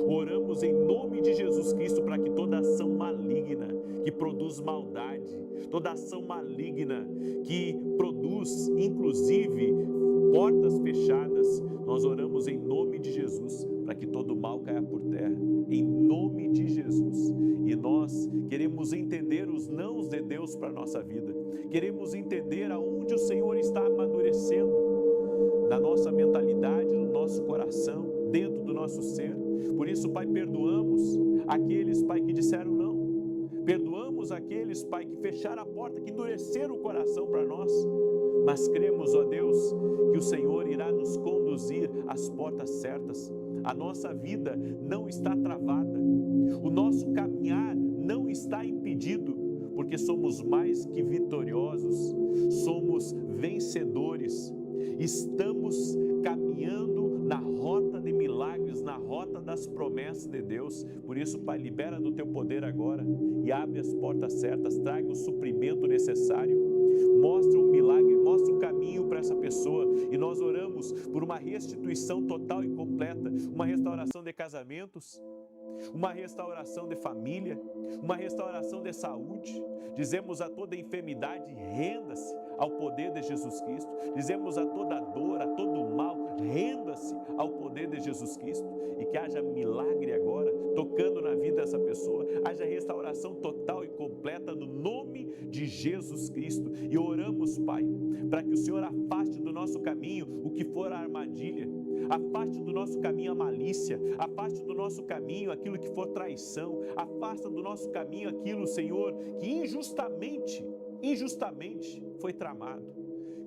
Oramos em nome de Jesus Cristo para que toda ação maligna que produz maldade, toda ação maligna que produz, inclusive, portas fechadas, nós oramos em nome de Jesus para que todo mal caia por terra, em nome de Jesus. E nós queremos entender os nãos de Deus para a nossa vida, queremos entender aonde o Senhor está amadurecendo na nossa mentalidade, no nosso coração, dentro do nosso ser. Por isso, Pai, perdoamos aqueles, Pai, que disseram não. Perdoamos aqueles, Pai, que fecharam a porta, que endureceram o coração para nós. Mas cremos, ó Deus, que o Senhor irá nos conduzir às portas certas. A nossa vida não está travada. O nosso caminhar não está impedido, porque somos mais que vitoriosos, somos vencedores. Estamos caminhando na rota de milagres, na rota das promessas de Deus. Por isso, Pai, libera do teu poder agora e abre as portas certas, traga o suprimento necessário, mostra um milagre, mostra um caminho para essa pessoa. E nós oramos por uma restituição total e completa, uma restauração de casamentos, uma restauração de família, uma restauração de saúde. Dizemos a toda enfermidade, renda-se ao poder de Jesus Cristo. Dizemos a toda dor, a todo mal, renda-se ao poder de Jesus Cristo. E que haja milagre agora, tocando na vida dessa pessoa, haja restauração total e completa no nome de Jesus Cristo. E oramos, Pai, para que o Senhor afaste do nosso caminho o que for a armadilha, afaste do nosso caminho a malícia, afaste do nosso caminho aquilo que for traição, afasta do nosso caminho aquilo, Senhor, que injustamente foi tramado.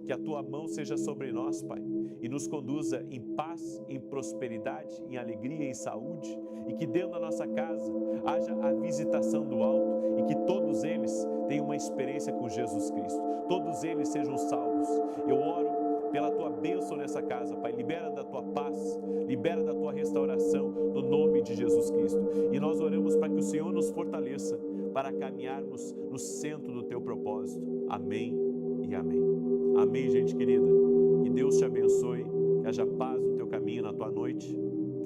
Que a Tua mão seja sobre nós, Pai, e nos conduza em paz, em prosperidade, em alegria, em saúde, e que dentro da nossa casa haja a visitação do alto, e que todos eles tenham uma experiência com Jesus Cristo, todos eles sejam salvos. Eu oro pela Tua bênção nessa casa, Pai, libera da Tua paz, libera da Tua restauração, no nome de Jesus Cristo. E nós oramos para que o Senhor nos fortaleça, para caminharmos no centro do Teu propósito. Amém e amém. Amém, gente querida. Que Deus te abençoe, que haja paz no teu caminho, na tua noite,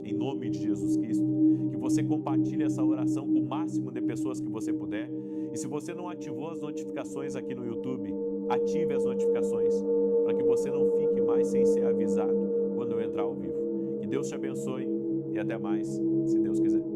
em nome de Jesus Cristo. Que você compartilhe essa oração com o máximo de pessoas que você puder. E se você não ativou as notificações aqui no YouTube, ative as notificações, para que você não fique mais sem ser avisado quando eu entrar ao vivo. Que Deus te abençoe e até mais, se Deus quiser.